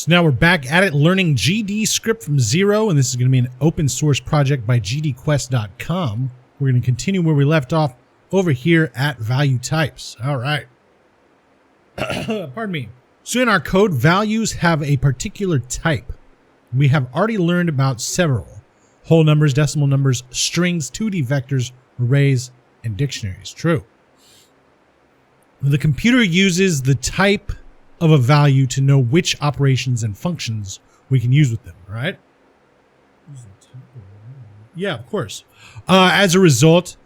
So now we're back at it, learning GDScript from zero, and this is going to be an open source project by GDQuest.com. We're going to continue where we left off over here at value types. All right. Pardon me. So in our code, values have a particular type. We have already learned about several: whole numbers, decimal numbers, strings, 2D vectors, arrays, and dictionaries. True. The computer uses the type of a value to know which operations and functions we can use with them, right? Yeah, of course. As a result,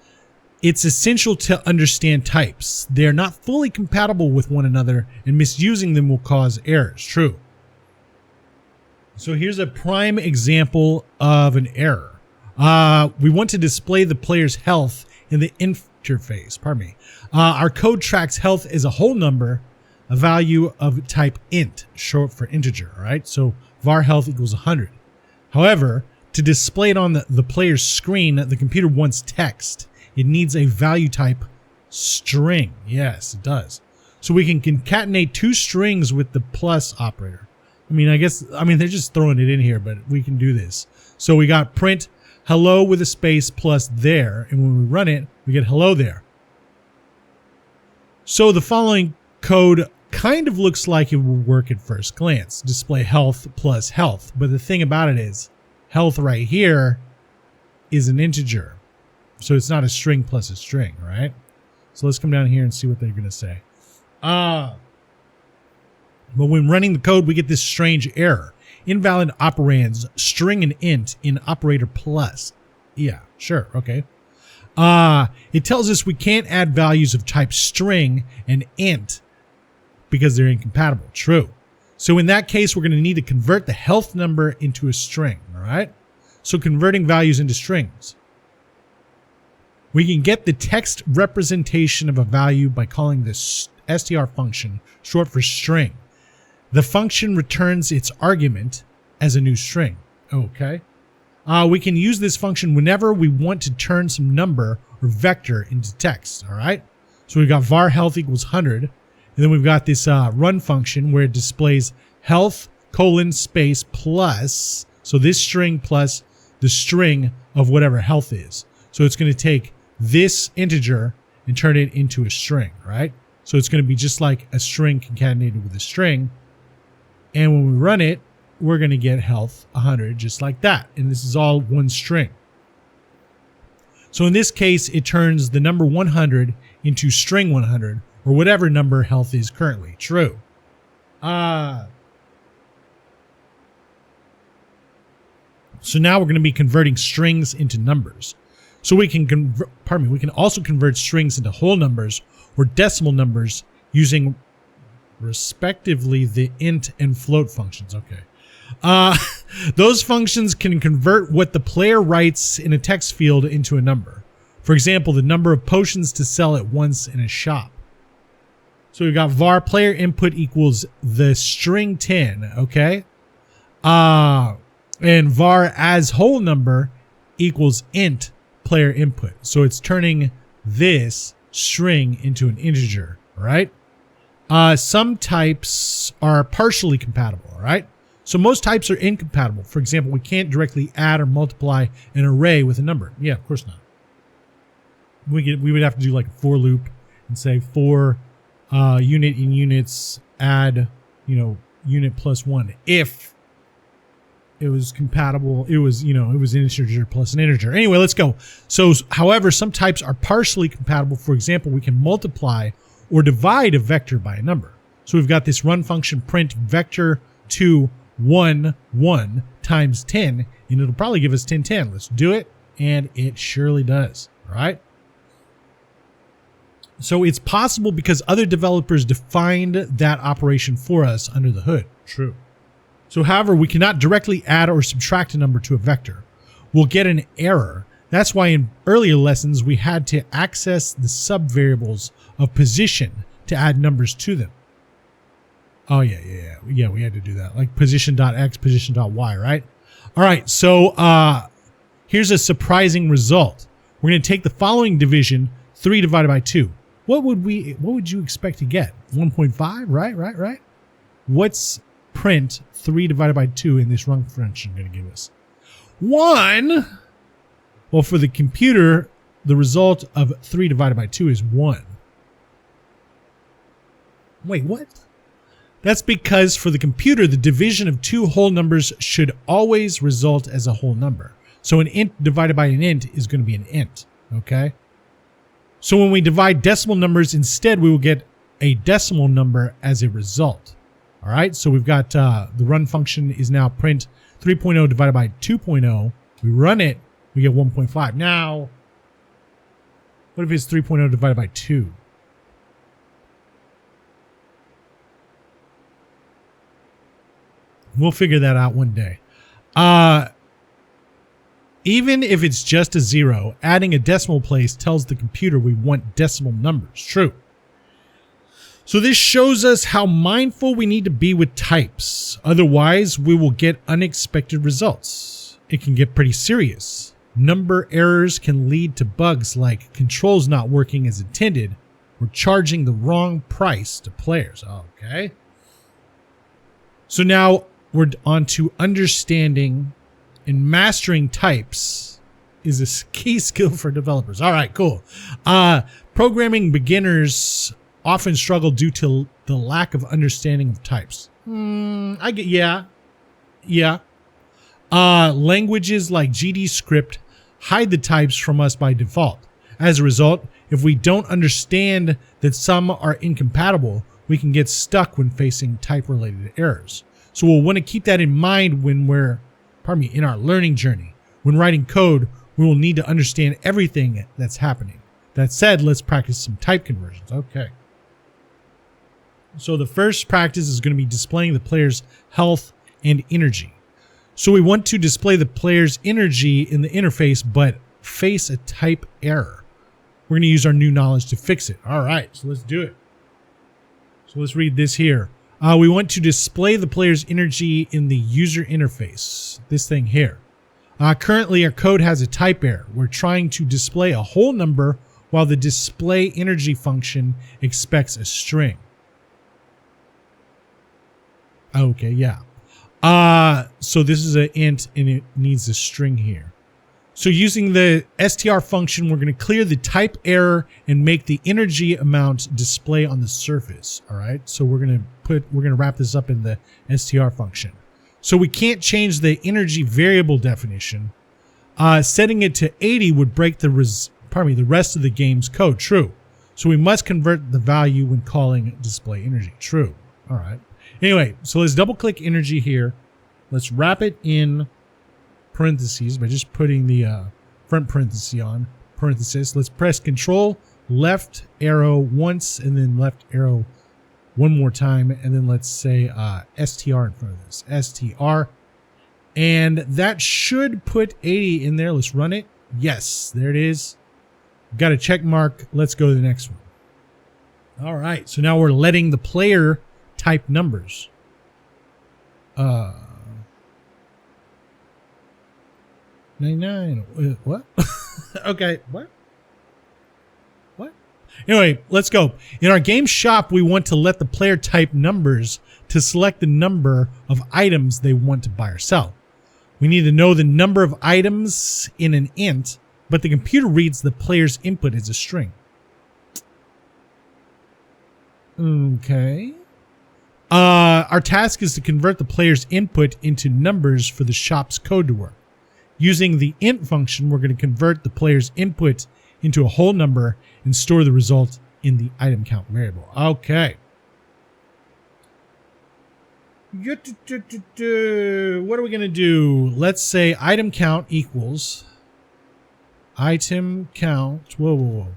it's essential to understand types. They're not fully compatible with one another, and misusing them will cause errors. True. So here's a prime example of an error. We want to display the player's health in the interface. Pardon me. Our code tracks health as a whole number, a value of type int, short for integer, all right? So var health equals 100. However, to display it on the player's screen, the computer wants text. It needs a value type string. Yes, it does. So we can concatenate two strings with the plus operator. I guess they're just throwing it in here, but we can do this. So we got print hello with a space plus there, and when we run it, we get hello there. So the following code kind of looks like it will work at first glance. Display health plus health. But the thing about it is, health right here is an integer. So it's not a string plus a string, right? So let's come down here and see what they're going to say. But when running the code, we get this strange error. Invalid operands, string and int in operator plus. Yeah, sure, okay. It tells us we can't add values of type string and int because they're incompatible. True. So in that case, we're going to need to convert the health number into a string, all right? So converting values into strings. We can get the text representation of a value by calling this str function, short for string. The function returns its argument as a new string. Okay. We can use this function whenever we want to turn some number or vector into text, all right? So we've got var health equals 100. And then we've got this run function where it displays health colon space plus, so this string plus the string of whatever health is. So it's going to take this integer and turn it into a string, right? So it's going to be just like a string concatenated with a string. And when we run it, we're going to get health 100 just like that. And this is all one string. So in this case, it turns the number 100 into string 100, or whatever number health is currently. True. So now we're going to be converting strings into numbers. So we can we can also convert strings into whole numbers or decimal numbers using respectively the int and float functions. Okay. Those functions can convert what the player writes in a text field into a number. For example, the number of potions to sell at once in a shop. So we've got var player input equals the string 10, okay? And var as whole number equals int player input. So it's turning this string into an integer, right? Some types are partially compatible, right? So most types are incompatible. For example, we can't directly add or multiply an array with a number. Yeah, of course not. We would have to do like a for loop and say for unit in units add, unit plus 1 if it was compatible. It was integer plus an integer. Anyway, let's go. So, however, some types are partially compatible. For example, we can multiply or divide a vector by a number. So we've got this run function print vector 2 1 1 times 10, and it'll probably give us 10 10. Let's do it, and it surely does. All right. So it's possible because other developers defined that operation for us under the hood. True. So however, we cannot directly add or subtract a number to a vector. We'll get an error. That's why in earlier lessons, we had to access the subvariables of position to add numbers to them. Oh, yeah, we had to do that. Like position.x, position.y, right? All right, so here's a surprising result. We're going to take the following division, 3 divided by 2. What would you expect to get? 1.5, right? What's print 3 divided by 2 in this run function going to give us? 1. Well, for the computer, the result of 3 divided by 2 is 1. Wait, what? That's because for the computer, the division of 2 whole numbers should always result as a whole number. So an int divided by an int is going to be an int, okay? So when we divide decimal numbers instead, we will get a decimal number as a result. All right, so we've got the run function is now print 3.0 divided by 2.0. We run it, we get 1.5. Now, what if it's 3.0 divided by 2? We'll figure that out one day. Even if it's just a 0, adding a decimal place tells the computer we want decimal numbers. True. So this shows us how mindful we need to be with types. Otherwise, we will get unexpected results. It can get pretty serious. Number errors can lead to bugs like controls not working as intended or charging the wrong price to players. Okay. So now we're on to understanding and mastering types is a key skill for developers. All right, cool. Programming beginners often struggle due to the lack of understanding of types. I get, yeah. Languages like GDScript hide the types from us by default. As a result, if we don't understand that some are incompatible, we can get stuck when facing type-related errors. So we'll want to keep that in mind when we're, in our learning journey. When writing code, we will need to understand everything that's happening. That said, let's practice some type conversions. Okay. So the first practice is going to be displaying the player's health and energy. So we want to display the player's energy in the interface, but face a type error. We're going to use our new knowledge to fix it. All right, so let's do it. So let's read this here. We want to display the player's energy in the user interface. This thing here. Currently, our code has a type error. We're trying to display a whole number while the display energy function expects a string. Okay, yeah. So this is an int and it needs a string here. So using the str function, we're going to clear the type error and make the energy amount display on the surface. All right. So we're going to wrap this up in the str function. So we can't change the energy variable definition. Setting it to 80 would break the rest of the game's code. True. So we must convert the value when calling display energy. True. All right. Anyway, so let's double click energy here. Let's wrap it in parentheses by just putting the front parenthesis on parenthesis. Let's press Control left arrow once and then left arrow one more time, and then let's say str in front of this, str, and that should put 80 in there. Let's run it. Yes, there it is. Got a check mark. Let's go to the next one. All right, so now we're letting the player type numbers. 99. What? Okay. What? Anyway, let's go. In our game shop, we want to let the player type numbers to select the number of items they want to buy or sell. We need to know the number of items in an int, but the computer reads the player's input as a string. Okay. Our task is to convert the player's input into numbers for the shop's code to work. Using the int function, we're going to convert the player's input into a whole number and store the result in the item count variable. Okay. What are we going to do? Let's say item count equals item count. Whoa.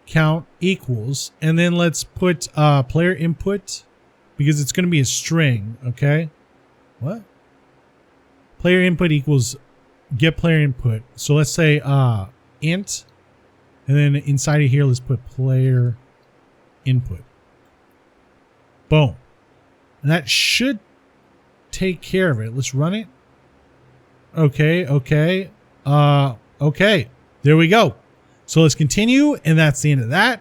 Count equals, and then let's put player input because it's going to be a string. Okay. What? Player input equals get player input. So let's say int, and then inside of here, let's put player input. Boom. And that should take care of it. Let's run it. Okay. Okay. There we go. So let's continue, and that's the end of that.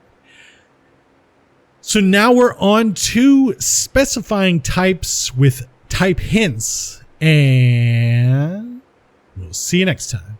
So now we're on to specifying types with type hints, and we'll see you next time.